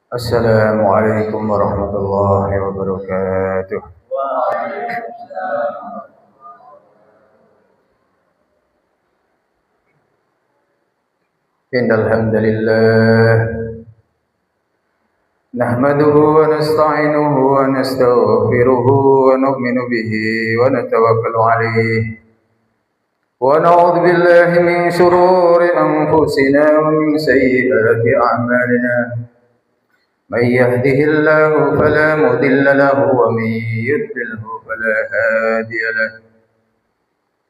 Assalamualaikum warahmatullahi wabarakatuh. Innal hamdalillah nahmaduhu wa nasta'inuhu wa nastaghfiruhu wa nu'minu bihi wa natawakkalu alayhi wa na'udzu billahi min shururi anfusina wa min sayyiati a'malina. من يهده الله فلا مضل له ومن يضلله فلا هادي له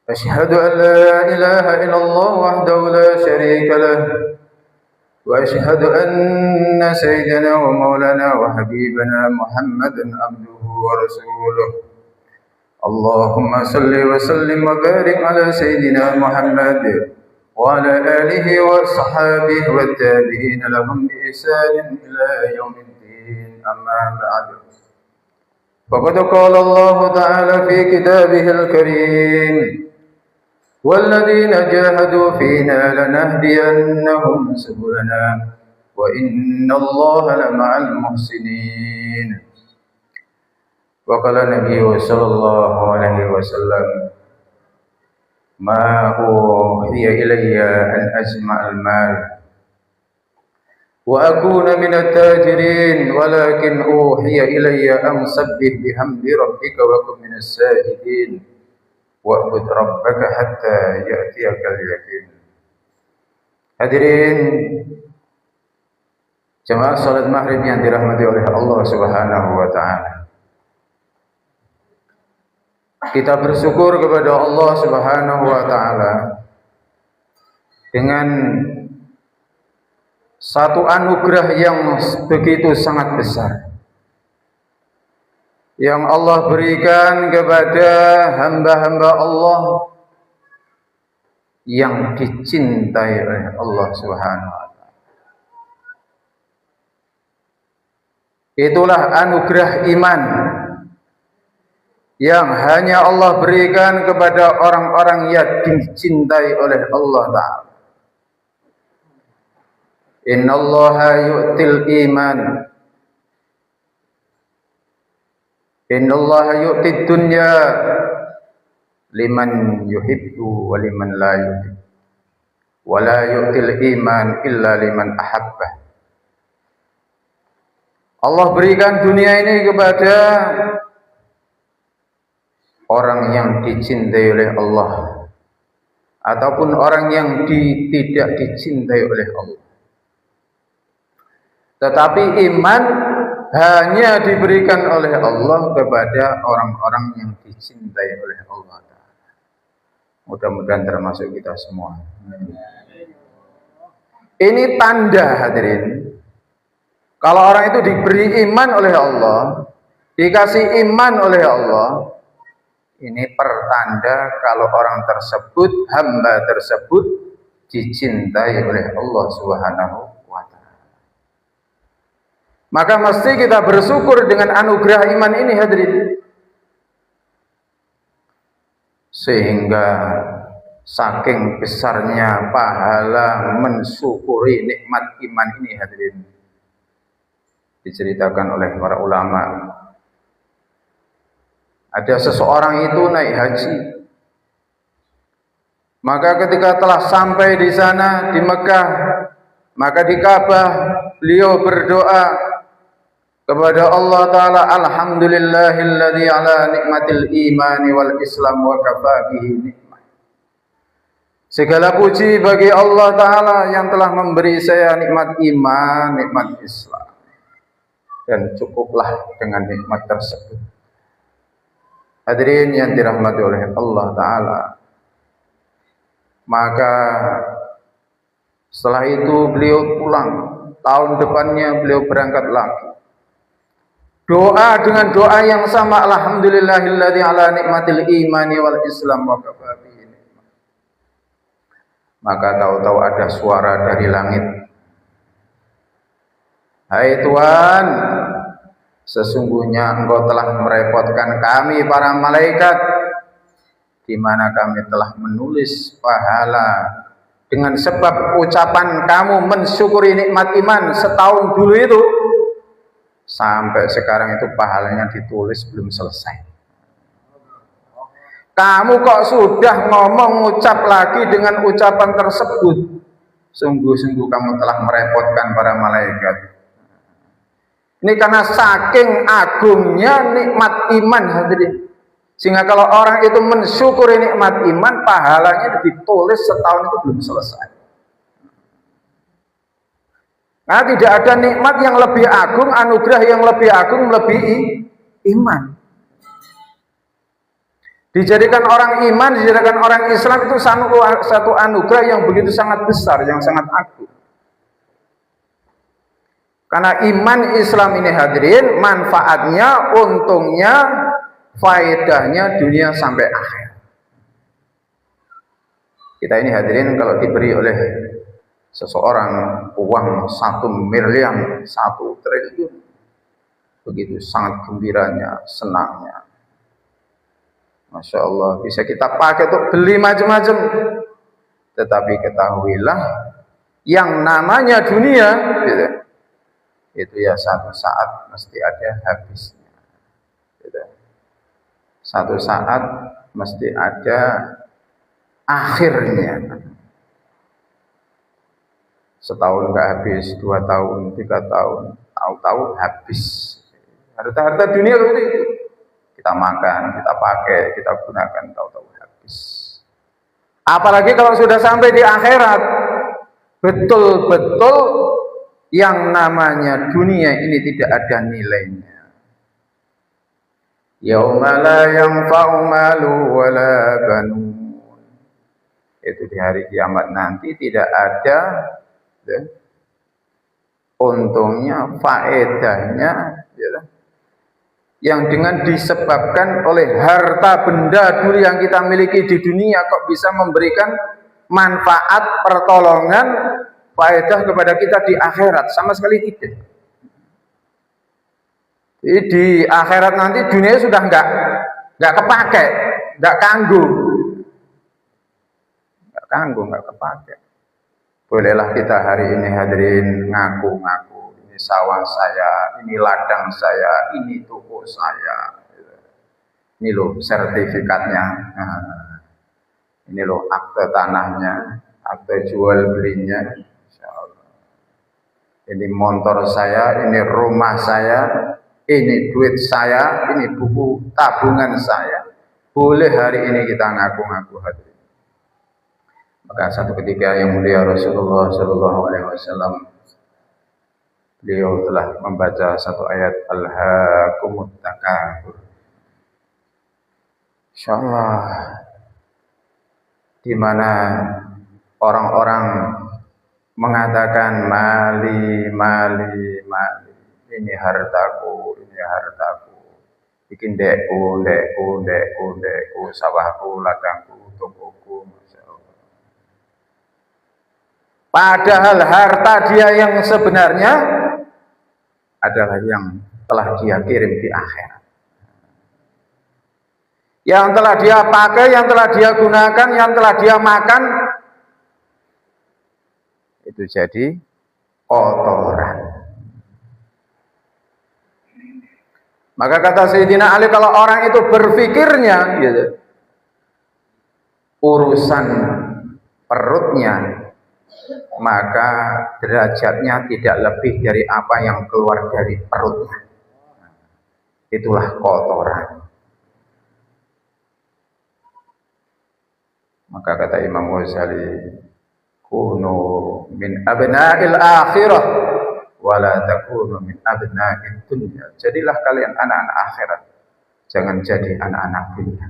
أشهد أن لا إله إلا الله وحده لا شريك له وأشهد أن سيدنا ومولانا وحبيبنا محمدا عبده ورسوله اللهم صل وسلم وبارك على سيدنا محمد وعلى آله وصحابه والتابعين لهم بإحسان إلى يوم الدين أما بعد فقد قال الله تعالى في كتابه الكريم والذين جاهدوا فينا لنهدينهم سبلنا وإن الله لمع المحسنين وقال النبي صلى الله عليه وسلم ما أوحي إلي أن أجمع المال وأكون من التاجرين ولكن أوحي إلي أن سبح بحمد ربك وكن من الساجدين واعبد ربك حتى يأتيك اليقين. Hadirin jemaah salat maghrib yang dirahmati oleh Allah Subhanahu wa taala. Kita bersyukur kepada Allah Subhanahu wa taala dengan satu anugerah yang begitu sangat besar yang Allah berikan kepada hamba-hamba Allah yang dicintai oleh Allah Subhanahu wa taala. Itulah anugerah iman yang hanya Allah berikan kepada orang-orang yang dicintai oleh Allah Ta'ala. Innallaha yu'til iman. Innallaha yu'tid dunya liman yuhibbu wa liman la yuhibbu. Wa la yu'til iman illa liman ahabbah. Allah berikan dunia ini kepada orang yang dicintai oleh Allah ataupun orang yang tidak dicintai oleh Allah. Tetapi iman hanya diberikan oleh Allah kepada orang-orang yang dicintai oleh Allah. Mudah-mudahan termasuk kita semua. Ini tanda, hadirin. Kalau orang itu diberi iman oleh Allah, dikasih iman oleh Allah, ini pertanda kalau orang tersebut, hamba tersebut dicintai oleh Allah Subhanahu wa taala. Maka mesti kita bersyukur dengan anugerah iman ini, hadirin. Sehingga saking besarnya pahala mensyukuri nikmat iman ini, hadirin. Diceritakan oleh para ulama. Ada seseorang itu naik haji. Maka ketika telah sampai di sana di Mekah, maka di Ka'bah beliau berdoa kepada Allah Ta'ala, alhamdulillahilladzi ala nikmatil imani wal islam wa kafa bihi nikmah. Segala puji bagi Allah Ta'ala yang telah memberi saya nikmat iman, nikmat Islam, dan cukuplah dengan nikmat tersebut. Hadirin yang dirahmati oleh Allah Ta'ala, maka setelah itu beliau pulang. Tahun depannya beliau berangkat lagi. Doa dengan doa yang sama, alhamdulillahilladzi ala nikmatil imani wal islam wa kafa bihi nikmah. Maka tahu-tahu ada suara dari langit. Hai Tuhan, sesungguhnya Engkau telah merepotkan kami para malaikat, di mana kami telah menulis pahala dengan sebab ucapan kamu mensyukuri nikmat iman setahun dulu itu. Sampai sekarang itu pahalanya ditulis belum selesai. Kamu kok sudah ngomong, ucap lagi dengan ucapan tersebut, sungguh-sungguh kamu telah merepotkan para malaikat. Ini karena saking agungnya nikmat iman, hadirin. Sehingga kalau orang itu mensyukuri nikmat iman, pahalanya ditulis setahun itu belum selesai. Nah, tidak ada nikmat yang lebih agung, anugerah yang lebih agung melebihi iman. Dijadikan orang iman, dijadikan orang Islam itu satu anugerah yang begitu sangat besar, yang sangat agung. Karena iman Islam ini, hadirin, manfaatnya, untungnya, faedahnya dunia sampai akhir. Kita ini, hadirin, kalau diberi oleh seseorang uang 1 miliar, 1 triliun, begitu sangat gembiranya, senangnya. Masya Allah, bisa kita pakai untuk beli macam-macam. Tetapi ketahuilah, yang namanya dunia, gitu, itu ya satu saat mesti ada habisnya. Gitu. Satu saat mesti ada akhirnya. Setahun nggak habis, 2 tahun, 3 tahun, tahu-tahu habis. Harta-harta dunia seperti itu. Kita makan, kita pakai, kita gunakan, tahu-tahu habis. Apalagi kalau sudah sampai di akhirat, betul-betul yang namanya dunia ini tidak ada nilainya. Yauma la yanfa'u malu wala banun. Itu di hari kiamat nanti tidak ada untungnya, faedahnya, yang dengan disebabkan oleh harta benda dulu yang kita miliki di dunia kok bisa memberikan manfaat, pertolongan, faedah kepada kita di akhirat, sama sekali tidak. Jadi di akhirat nanti dunia sudah nggak kepake, nggak kanggu, nggak kepake. Bolehlah kita hari ini, hadirin, ngaku-ngaku, ini sawah saya, ini ladang saya, ini toko saya, ini loh sertifikatnya, ini loh akte tanahnya, akte jual belinya, ini motor saya, ini rumah saya, ini duit saya, ini buku tabungan saya. Boleh hari ini kita ngaku-ngaku, hadirin. Maka satu ketika yang mulia Rasulullah SAW, beliau telah membaca satu ayat, Alhaakumut Takatsur. Insyaallah, di mana orang-orang mengatakan mali, ini hartaku, bikin dekku, sawahku, ladangku, tokoku. Padahal harta dia yang sebenarnya adalah yang telah dia kirim di akhirat. Yang telah dia pakai, yang telah dia gunakan, yang telah dia makan, itu jadi kotoran. Maka kata Sayyidina Ali, kalau orang itu berpikirnya gitu, urusan perutnya, maka derajatnya tidak lebih dari apa yang keluar dari perutnya. Itulah kotoran. Maka kata Imam Ghazali, kunu min abna'il akhirah wala takunu min abna'id dunya. Jadilah kalian anak-anak akhirat, jangan jadi anak-anak dunia.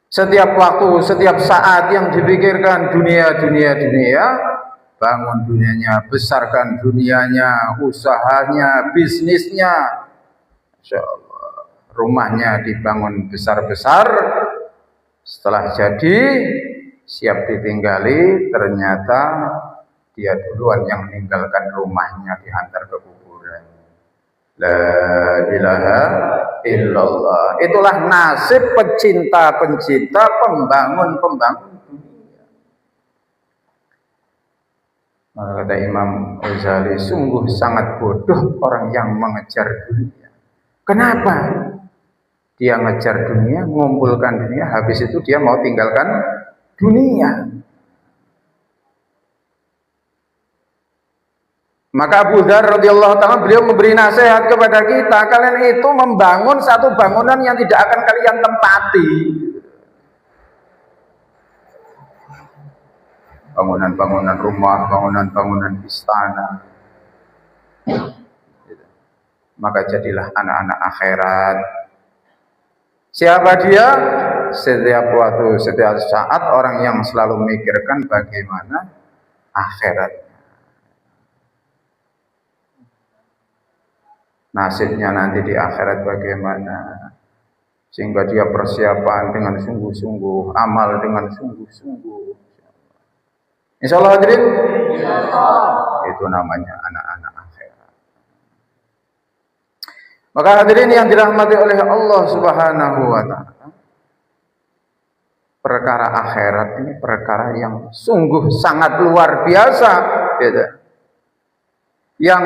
Setiap waktu, setiap saat yang dipikirkan dunia, bangun dunianya, besarkan dunianya, usahanya, bisnisnya, Insya Allah, rumahnya dibangun besar-besar. Setelah jadi, siap ditinggali, ternyata dia duluan yang meninggalkan rumahnya, dihantar ke kuburan. La ilaha illallah. Itulah nasib pembangun dunia. Maka kata Imam Ghazali, sungguh sangat bodoh orang yang mengejar dunia. Kenapa? Dia ngejar dunia, mengumpulkan dunia, habis itu dia mau tinggalkan dunia. Maka Abu Dzar radhiyallahu ta'ala beliau memberi nasihat kepada kita, kalian itu membangun satu bangunan yang tidak akan kalian tempati. Bangunan-bangunan rumah, bangunan-bangunan istana. Maka jadilah anak-anak akhirat. Siapa dia? Setiap waktu, setiap saat orang yang selalu memikirkan bagaimana akhirat. Nasibnya nanti di akhirat bagaimana. Sehingga dia persiapan dengan sungguh-sungguh, amal dengan sungguh-sungguh. Insyaallah hadirin. Itu namanya anak-anak akhirat. Maka hadirin yang dirahmati oleh Allah Subhanahu wa taala, perkara akhirat ini perkara yang sungguh sangat luar biasa, gitu. Yang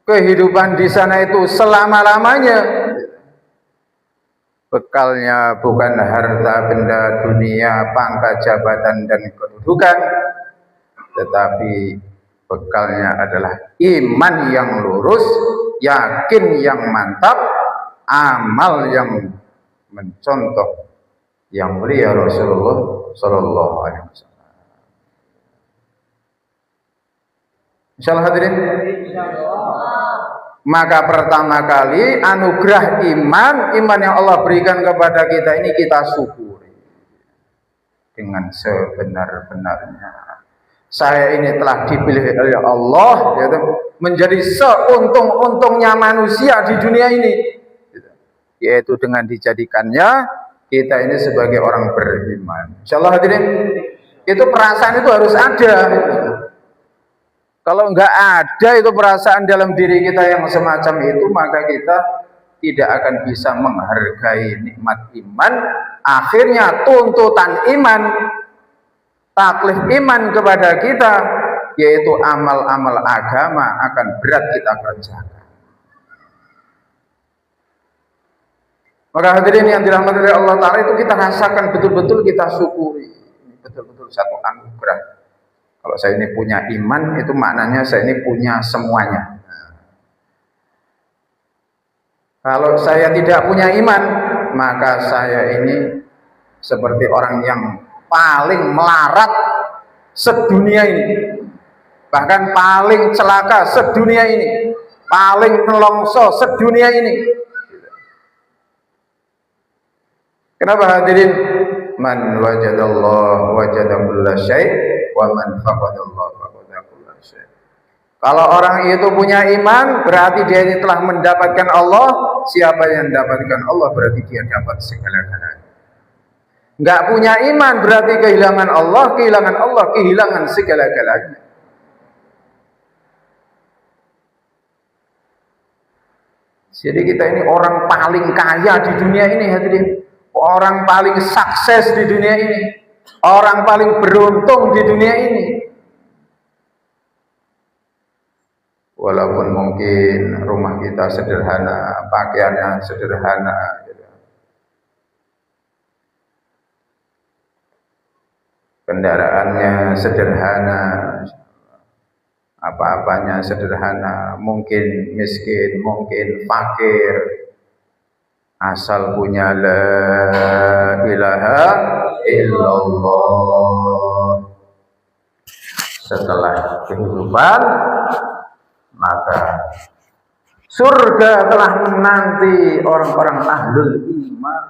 kehidupan di sana itu selama-lamanya. Bekalnya bukan harta benda dunia, pangkat jabatan dan kedudukan, tetapi bekalnya adalah iman yang lurus, yakin yang mantap, amal yang mencontoh yang mulia Rasulullah Sallallahu Alaihi Wasallam. Insyaallah hadirin. Maka pertama kali anugerah iman yang Allah berikan kepada kita ini kita syukuri dengan sebenar-benarnya. Saya ini telah dipilih oleh Allah, yaitu menjadi seuntung-untungnya manusia di dunia ini, yaitu dengan dijadikannya kita ini sebagai orang beriman. Insyaallah hadirin, itu perasaan itu harus ada. Kalau enggak ada itu perasaan dalam diri kita yang semacam itu, maka kita tidak akan bisa menghargai nikmat iman. Akhirnya tuntutan iman, taklif iman kepada kita, yaitu amal-amal agama akan berat kita kerjakan. Maka hadirin yang dirahmati oleh Allah Ta'ala, itu kita rasakan betul-betul, kita syukuri. Ini betul-betul satu anugerah. Kalau saya ini punya iman, itu maknanya saya ini punya semuanya. Kalau saya tidak punya iman, maka saya ini seperti orang yang paling melarat sedunia ini. Bahkan paling celaka sedunia ini. Paling nelongso sedunia ini. Kenapa hadirin? Man wajadallah wajada kulla syai' wa man faqadallah faqada kulla syai'. Kalau orang itu punya iman, berarti dia ini telah mendapatkan Allah. Siapa yang mendapatkan Allah berarti dia dapat segala-galanya. Enggak punya iman berarti kehilangan Allah, kehilangan segala-galanya. Jadi kita ini orang paling kaya di dunia ini hadirin. Orang paling sukses di dunia ini, orang paling beruntung di dunia ini. Walaupun mungkin rumah kita sederhana, pakaiannya sederhana, kendaraannya sederhana, apa-apanya sederhana, mungkin miskin, mungkin fakir. Asal punya la ilaha illallah setelah kehidupan, maka surga telah menanti orang-orang ahlul iman.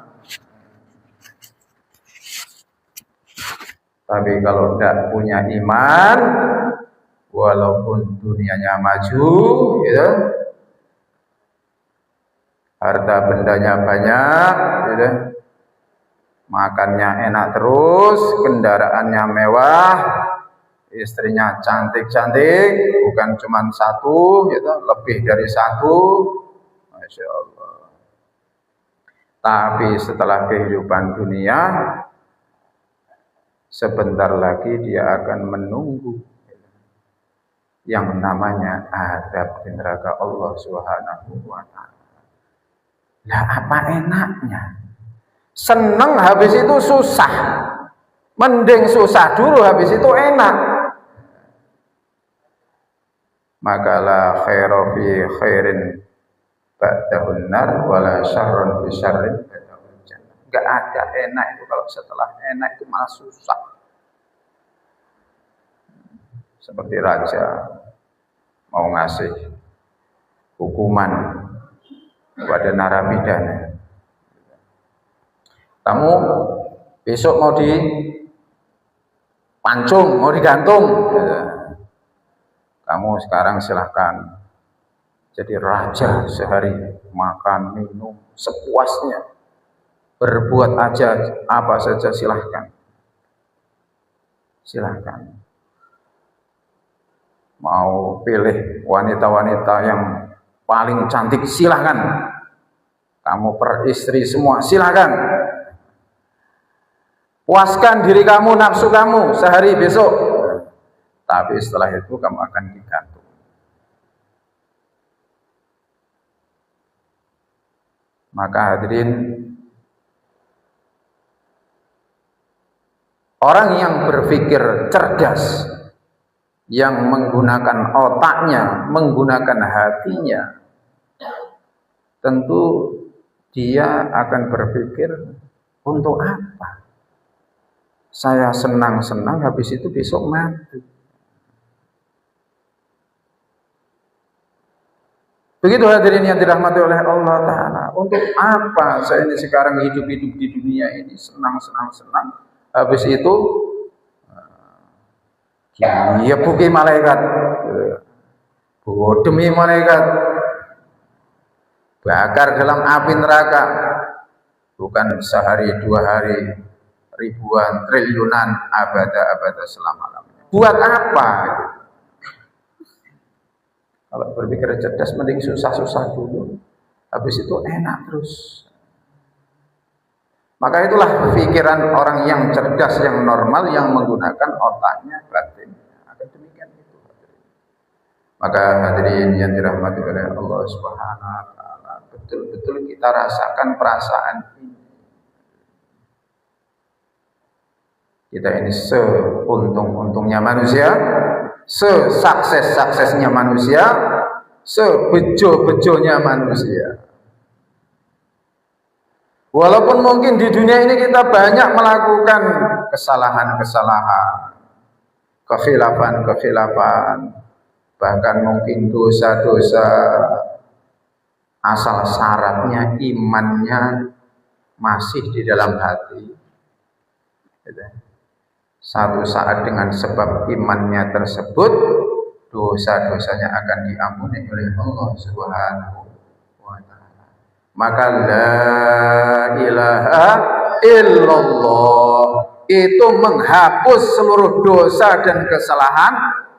Tapi kalau tidak punya iman, walaupun dunianya maju, ya, harta bendanya banyak, gitu. Makannya enak terus, kendaraannya mewah, istrinya cantik-cantik, bukan cuma satu, gitu, lebih dari satu, Masya Allah. Tapi setelah kehidupan dunia, sebentar lagi dia akan menunggu. yang namanya adab di neraka Allah Subhanahu wa taala. Lah apa enaknya? Seneng habis itu susah. Mending susah dulu habis itu enak. Maka la khaira fi khairin ba'dahun nar wala syarrun fi syarrin ba'dahul jannah. Enggak ada enak itu kalau setelah enak itu malah susah. Seperti raja mau ngasih hukuman kepada narapidana. Kamu besok mau dipancung, mau digantung. Kamu sekarang silahkan jadi raja sehari, makan, minum sepuasnya. Berbuat aja apa saja silahkan. Silahkan. Mau pilih wanita-wanita yang paling cantik silahkan. Kamu peristri semua silahkan. Puaskan diri kamu, nafsu kamu sehari besok. Tapi setelah itu kamu akan digantung. Maka hadirin, orang yang berpikir cerdas, yang menggunakan otaknya, menggunakan hatinya, tentu dia akan berpikir, untuk apa? Saya senang-senang habis itu besok mati. Begitu hadirin yang dirahmati oleh Allah Ta'ala. Untuk apa saya ini sekarang hidup-hidup di dunia ini, senang-senang, habis itu ya buki malaikat, demi malaikat, bakar dalam api neraka, bukan sehari, 2 hari, ribuan, triliunan, abada selama-lamanya. Buat apa? Kalau berpikir cerdas mending susah-susah dulu, habis itu enak terus. Maka itulah pikiran orang yang cerdas, yang normal, yang menggunakan otaknya, batinnya. Akan demikian itu. Maka hadirin yang dirahmati oleh Allah Subhanahu wa taala, betul-betul kita rasakan perasaan ini. Kita ini seuntung-untungnya manusia, sesukses-suksesnya manusia, sebejo-bejonya manusia. Walaupun mungkin di dunia ini kita banyak melakukan kesalahan-kesalahan, kekhilafan, bahkan mungkin dosa-dosa, asal syaratnya imannya masih di dalam hati. Satu saat dengan sebab imannya tersebut, dosa-dosanya akan diampuni oleh Allah Subhanahu wa ta'ala. Maka la ilaha illallah itu menghapus seluruh dosa dan kesalahan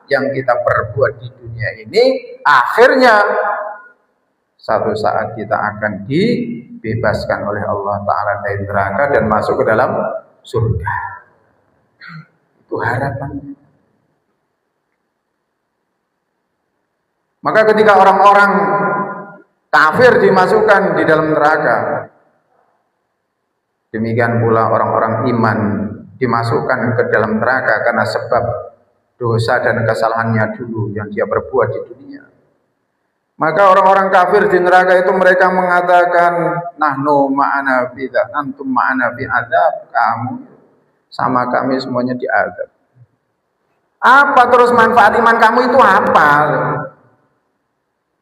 yang kita perbuat di dunia ini. Akhirnya satu saat kita akan dibebaskan oleh Allah Ta'ala dari neraka dan masuk ke dalam surga. Itu harapannya. Maka ketika orang-orang kafir dimasukkan di dalam neraka, demikian pula orang-orang iman dimasukkan ke dalam neraka karena sebab dosa dan kesalahannya dulu yang dia perbuat di dunia. Maka orang-orang kafir di neraka itu mereka mengatakan, nahnu ma'ana fidha, antum ma'ana fi adzab, kamu sama kami semuanya diazab. Apa terus manfaat iman kamu itu apa?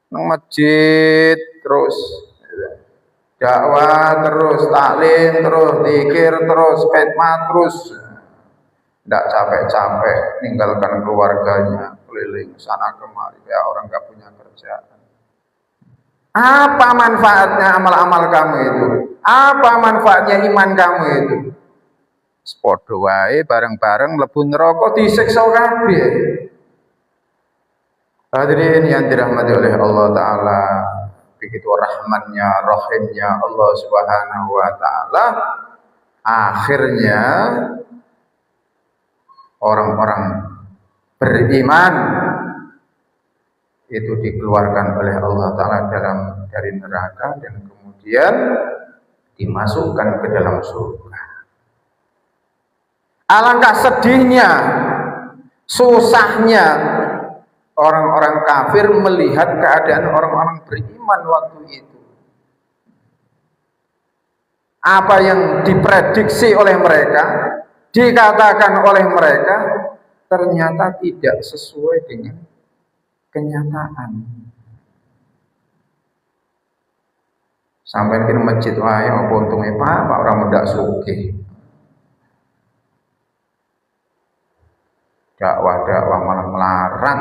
Nang masjid terus, dakwah terus, taklim terus, zikir terus, khidmat terus, tidak capek-capek meninggalkan keluarganya, keliling sana kemari ya orang nggak punya kerjaan. Apa manfaatnya amal-amal kamu itu? Apa manfaatnya iman kamu itu? Sepodo wae bareng-bareng mlebu neraka disiksa kabeh. Hadirin yang dirahmati oleh Allah Ta'ala, begitu rahmannya, rahimnya Allah Subhanahu wa Ta'ala, akhirnya orang-orang beriman itu dikeluarkan oleh Allah Ta'ala dari neraka dan kemudian dimasukkan ke dalam surga. Alangkah sedihnya, susahnya orang-orang kafir melihat keadaan orang-orang beriman waktu itu. Apa yang diprediksi oleh mereka, dikatakan oleh mereka, ternyata tidak sesuai dengan kenyataan. Sampai ke masjid, wah ya apa untungnya Pak orang mendak sugih. Dakwah malah melarang.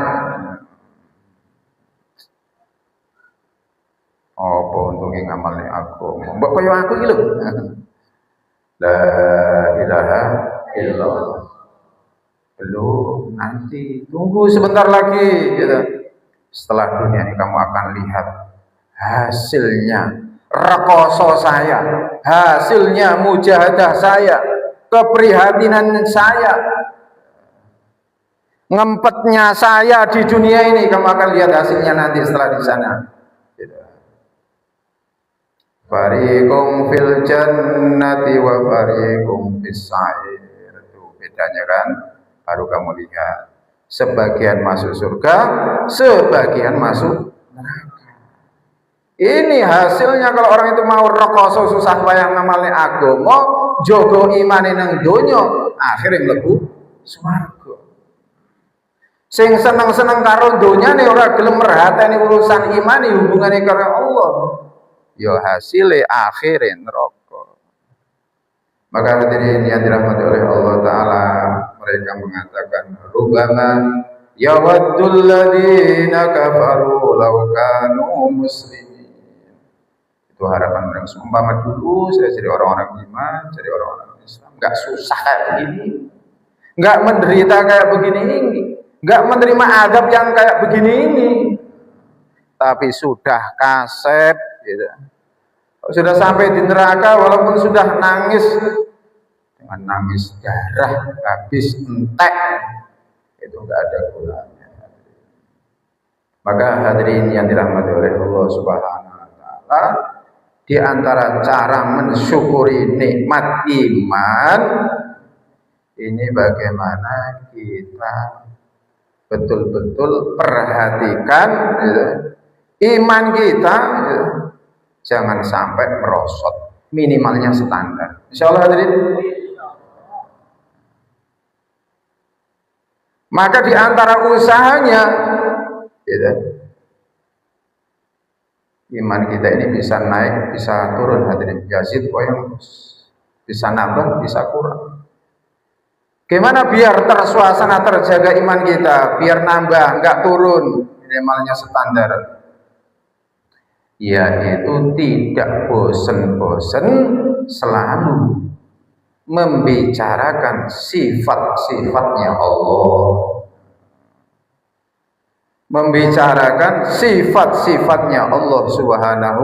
Apa untungnya ngamalnya aku? Mbok koyo aku iki lho. La ilaha illallah. Belum, nanti tunggu sebentar lagi gitu. Setelah dunia ini kamu akan lihat hasilnya rekoso saya, hasilnya mujahadah saya, keprihatinan saya, ngempetnya saya di dunia ini. Kamu akan lihat hasilnya nanti setelah di sana. Fariqum fil jannati wa fariqum fis sa'ir. Itu bedanya kan? Baru kamu lihat. Sebagian masuk surga, sebagian masuk neraka. Ini hasilnya kalau orang itu mau rekoso susah payah ngamalne agama, jogo imane nang donya, akhire mlebu swarga. Sing seneng-seneng karo donyane ora gelem merhateni urusan imane hubungane karo Allah, ya hasilnya akhire neraka. Maka hadirin yang dirahmati oleh Allah Ta'ala, mereka mengatakan rubama yawaddul ladina kafaru law kanu muslimin. Itu harapan mereka. Seumpama dulu saya jadi orang-orang iman, jadi orang-orang Islam, enggak susah kayak begini, enggak menderita kayak begini ini, enggak menerima adab yang kayak begini ini, tapi sudah kasep gitu. Sudah sampai di neraka walaupun sudah nangis dengan nangis darah habis entek, itu enggak ada gunanya. Maka hadirin yang dirahmati oleh Allah Subhanahu wa taala, di antara cara mensyukuri nikmat iman ini bagaimana kita betul-betul perhatikan gitu, iman kita gitu, jangan sampai merosot, minimalnya standar. Insyaallah hadirin. Maka di antara usahanya gitu, iman kita ini bisa naik, bisa turun hadirin. Yazid poin, bisa nambah, bisa kurang. Gimana biar tersuasana terjaga iman kita, biar nambah, enggak turun, minimalnya standar. Yaitu tidak bosan-bosan selalu membicarakan sifat-sifatnya Allah, membicarakan sifat-sifatnya Allah Subhanahu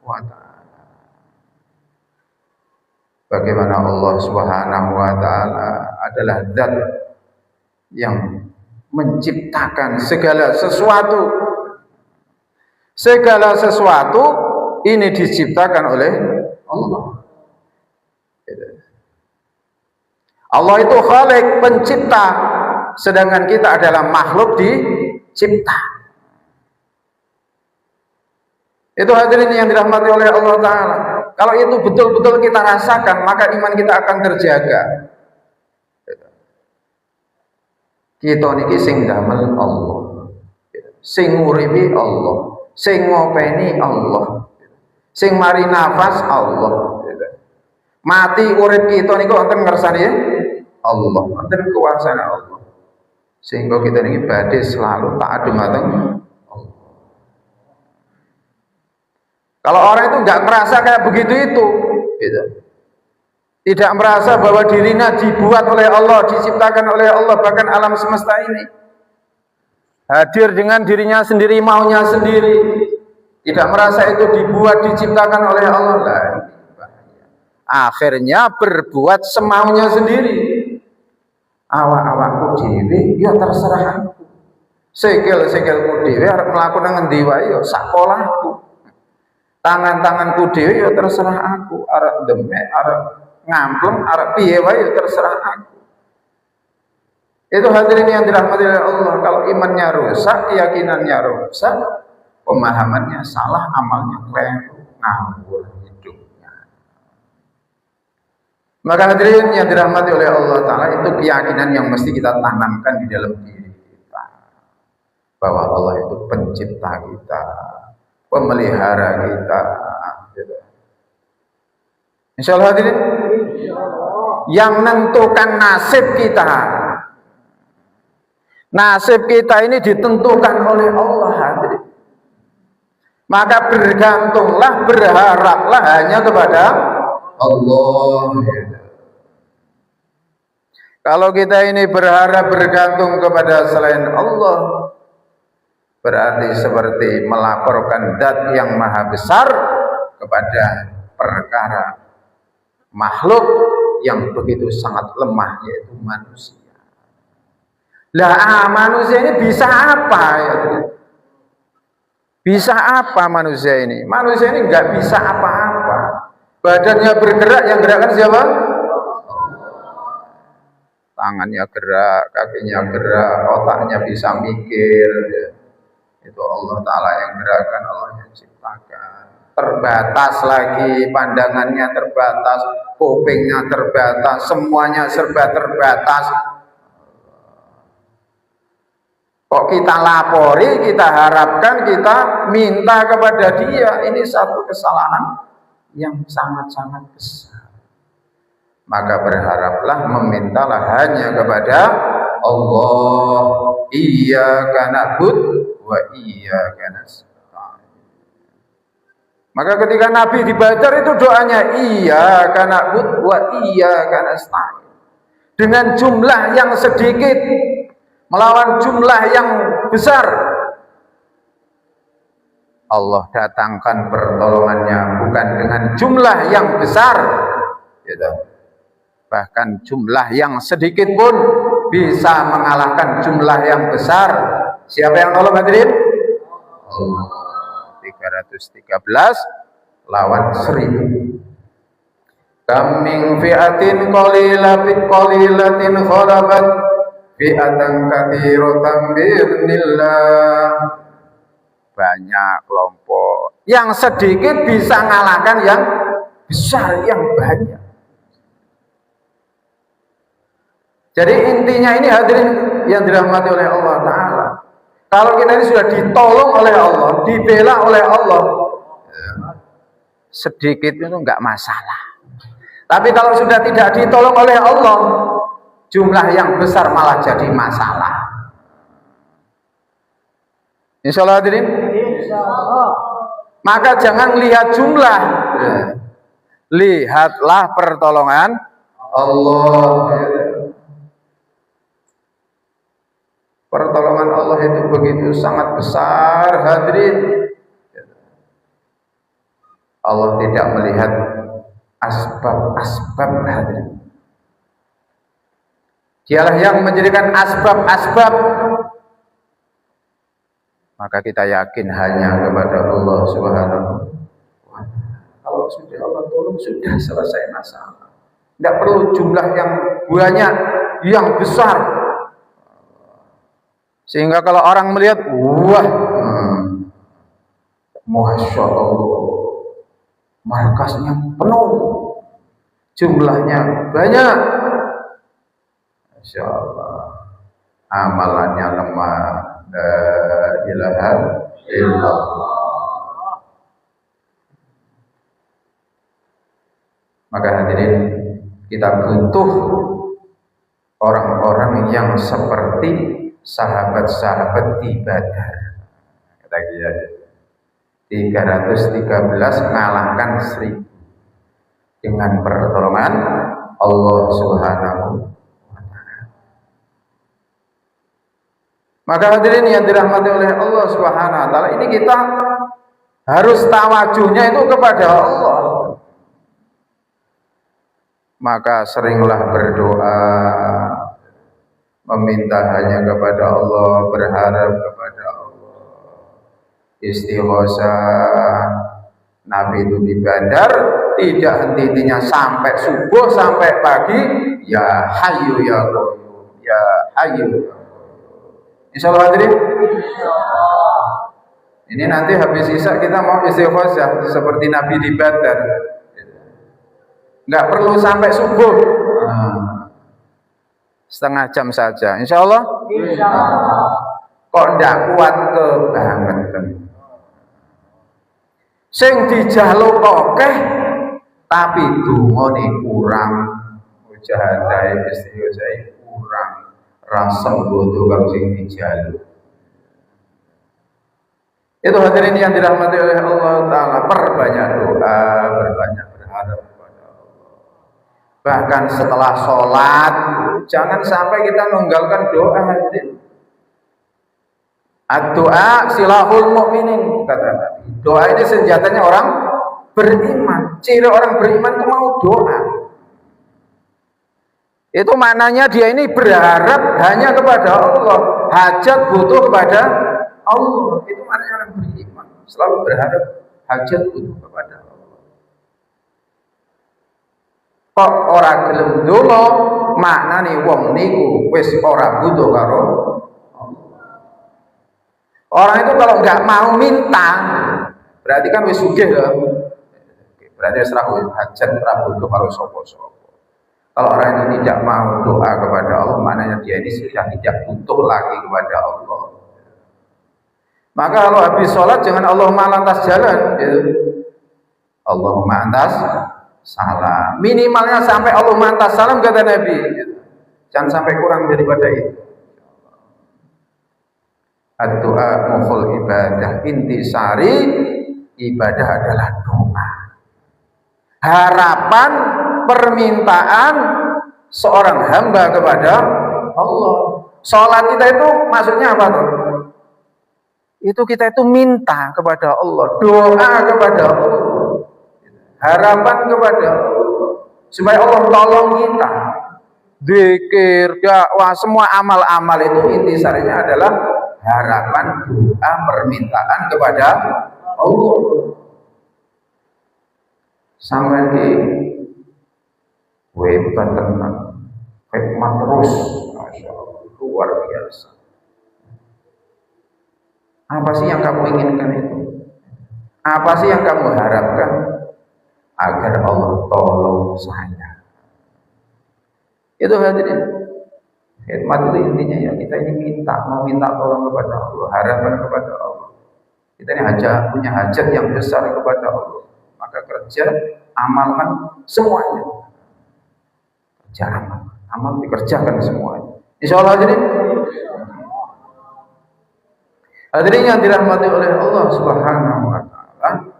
wa ta'ala. Bagaimana Allah Subhanahu wa ta'ala adalah zat yang menciptakan segala sesuatu. Segala sesuatu ini diciptakan oleh Allah. Allah itu Khalik, pencipta, sedangkan kita adalah makhluk dicipta. Itu hadirin yang dirahmati oleh Allah Ta'ala. Kalau itu betul-betul kita rasakan, maka iman kita akan terjaga. Kita niki sing damel Allah, sing nguripi Allah, sing ngopeni Allah, sing mari nafas Allah. Mati urip kita niku wonten ngersane Allah, wonten kuasane Allah. Sehingga kita niki badhe selalu taat dumateng Allah. Kalau orang itu enggak merasa kayak begitu itu, gitu. Tidak merasa bahwa dirinya dibuat oleh Allah, diciptakan oleh Allah, bahkan alam semesta ini hadir dengan dirinya sendiri, maunya sendiri, tidak merasa itu dibuat, diciptakan oleh Allah, akhirnya berbuat semaunya sendiri. Awak-awakku dewe, ya terserah aku. Sikil-sikilku dhewe arep mlaku nang endi wae ya sakolahku. Tangan-tanganku dhewe ya terserah aku, arep demek, arep ngampleng, arep piye wae ya terserah aku. Itu hadirin yang dirahmati oleh Allah, kalau imannya rusak, keyakinannya rusak, pemahamannya salah, amalnya keliru, ngawur hidupnya. Maka hadirin yang dirahmati oleh Allah Ta'ala, itu keyakinan yang mesti kita tanamkan di dalam diri kita, bahwa Allah itu pencipta kita, pemelihara kita, gitu. Insya Allah hadirin, yang menentukan nasib kita, nasib kita ini ditentukan oleh Allah hadirin. Maka bergantunglah, berharaplah hanya kepada Allah. Kalau kita ini berharap bergantung kepada selain Allah, berarti seperti melaporkan zat yang maha besar kepada perkara makhluk yang begitu sangat lemah, yaitu manusia. Lah manusia ini bisa apa ya? Bisa apa manusia ini? Manusia ini nggak bisa apa-apa. Badannya bergerak, yang gerakkan siapa? Tangannya gerak, kakinya gerak, otaknya bisa mikir. Itu Allah Ta'ala yang gerakkan, Allah yang ciptakan. Terbatas lagi, pandangannya terbatas, kupingnya terbatas, semuanya serba terbatas. Kok kita lapori, kita harapkan, kita minta kepada dia, ini satu kesalahan yang sangat-sangat besar. Maka berharaplah, memintalah hanya kepada Allah. Iyyaka na'budu wa iyyaka nasta'in. Maka ketika Nabi di Badar itu doanya iyyaka na'budu wa iyyaka nasta'in, dengan jumlah yang sedikit melawan jumlah yang besar, Allah datangkan pertolongannya bukan dengan jumlah yang besar, gitu. Bahkan jumlah yang sedikit pun bisa mengalahkan jumlah yang besar. Siapa yang tolong hadirin? Allah. 313 lawan 1000. Kam min fi'atin qalilatin khalabat fi'atan katsiratan bi'idznillah. Banyak kelompok yang sedikit bisa mengalahkan yang besar, yang banyak. Jadi intinya ini hadirin yang dirahmati oleh Allah Ta'ala, kalau kita ini sudah ditolong oleh Allah, dibela oleh Allah, sedikit itu enggak masalah. Tapi kalau sudah tidak ditolong oleh Allah, jumlah yang besar malah jadi masalah. Insya Allah hadirin. Maka jangan lihat jumlah, lihatlah pertolongan Allah. Pertolongan Allah itu begitu sangat besar hadirin. Allah tidak melihat asbab-asbab hadirin. Dialah yang menjadikan asbab-asbab. Maka kita yakin hanya kepada Allah Subhanahu wa Ta'ala. Kalau sudah Allah tolong, sudah selesai masalah. Tidak perlu jumlah yang banyak, yang besar. Sehingga kalau orang melihat, wah, Masya Allah, markasnya penuh, jumlahnya banyak, Masya Allah, amalannya lemah, la ilaha illallah. Maka hadirin, kita butuh orang-orang yang seperti sahabat-sahabat di Badar. Kata dia 313 mengalahkan 1000 dengan pertolongan Allah Subhanahu wa Ta'ala. Maka hadirin yang dirahmati oleh Allah Subhanahu wa Ta'ala, ini kita harus tawajuhnya itu kepada Allah. Maka seringlah berdoa, meminta hanya kepada Allah, berharap kepada Allah, istighosah. Nabi itu di Badar tidak henti-hentinya sampai subuh, sampai pagi, ya Hayyu ya Qayyum, ya Hayyu ya Qayyum. Insyaallah hadirin. Ini nanti habis isya kita mau istighosah seperti Nabi di Badar. Nggak perlu sampai subuh, setengah jam saja, insyaallah. Kok ndak kuat kebangetan. Sing dijaluk akeh tapi dungane kurang, mujahadahe istighosah kurang, rasa bodo karo sing dijaluk. Itu hadirin yang dirahmati oleh Allah Ta'ala, perbanyak doa, berbanyak berharap kepada Allah. Bahkan setelah sholat, jangan sampai kita meninggalkan doa hadirin. Doa silahul mu'minin, kata Nabi. Doa ini senjatanya orang beriman. Ciri orang beriman itu mau doa. Itu maknanya dia ini berharap hanya kepada Allah, hajat butuh kepada Allah. Itu maknanya orang beriman, selalu berharap hajat butuh kepada Allah. Kok ora gelem donga, maknane wong niku wis ora butuh karo orang itu. Kalau nggak mau minta, berarti kan wis sugih ya. Berarti wis ra hajat, ora butuh karo sapa-sapa. Kalau orang itu tidak mau doa kepada Allah, maknanya dia ini sudah tidak butuh lagi kepada Allah. Maka kalau habis sholat jangan Allahumma lantas jalan, gitu. Allahumma antas salam. Minimalnya sampai Allahumma antas salam, kata Nabi. Gitu. Jangan sampai kurang daripada itu. Doa mukhul ibadah, intisari ibadah adalah doa. Harapan, permintaan seorang hamba kepada Allah. Sholat kita itu maksudnya apa tuh? Itu kita itu minta kepada Allah, doa kepada Allah, harapan kepada Allah, supaya Allah tolong kita. Zikir, dakwah, semua amal-amal itu intisarinya adalah harapan, doa, permintaan kepada Allah. Sampai di hebat tenang, hikmat terus, Masya Allah, luar biasa. Apa sih yang kamu inginkan itu? Apa sih yang kamu harapkan? Agar Allah tolong saya. Itu hadirin. Hikmat itu intinya ya, kita ini mau minta tolong kepada Allah, harapan kepada Allah. Kita ini punya hajat yang besar kepada Allah. Maka kerja, amalkan semuanya. Kerja amal dikerjakan semuanya. Insyaallah hadirin. Hadirin yang dirahmati oleh Allah Subhanahu wa Ta'ala,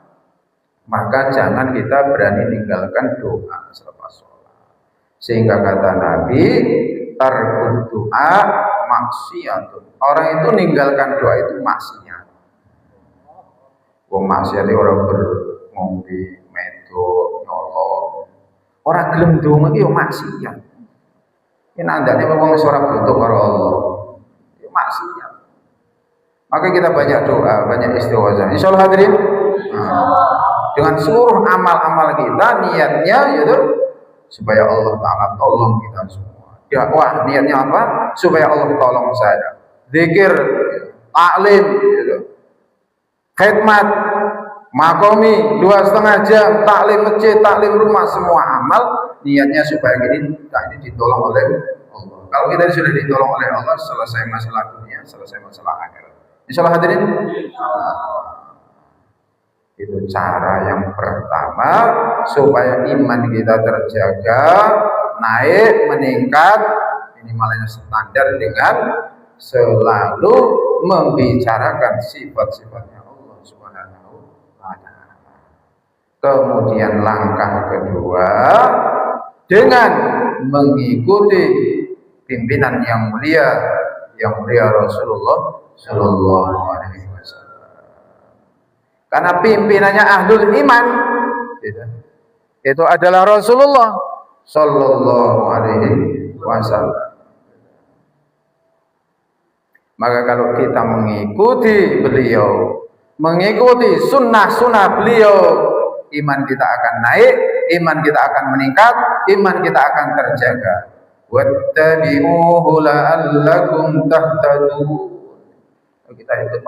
maka jangan kita berani tinggalkan doa selepas sholat. Sehingga kata Nabi, tarkul doa maksiatun. Orang itu ninggalkan doa itu maksiat. Wong maksiat itu orang berngombe, medok, nyolong. Orang gelem donga iki yo maksiat. Yen andane wong ora butuh karo Allah, yo maksiat. Maka kita banyak doa, banyak istighosah. Insyaallah hadirin. Dengan seluruh amal-amal kita, niatnya yaitu supaya Allah Ta'ala tolong kita semua. Dakwah niatnya apa? Supaya Allah tolong saya. Zikir, taklim, gitu. Khidmat, makomi 2,5 jam, taklim masjid, taklim rumah, semua amal niatnya supaya ini ditolong oleh Allah. Kalau kita sudah ditolong oleh Allah, selesai masalah dunia, selesai masalah akhirat. Insyaallah hadirin. Itu cara yang pertama supaya iman kita terjaga, naik, meningkat, minimalnya standar dengan selalu membicarakan sifat-sifatnya Allah Subhanahu wa Ta'ala. Kemudian langkah kedua dengan mengikuti pimpinan yang mulia Rasulullah Sallallahu Alaihi Wasallam. Karena pimpinannya ahlul iman itu adalah Rasulullah Sallallahu Alaihi Wasallam. Maka kalau kita mengikuti beliau, mengikuti sunnah-sunnah beliau, iman kita akan naik, iman kita akan meningkat, iman kita akan terjaga. Wattabi'uhu la'allakum tahtadun. Kita ikut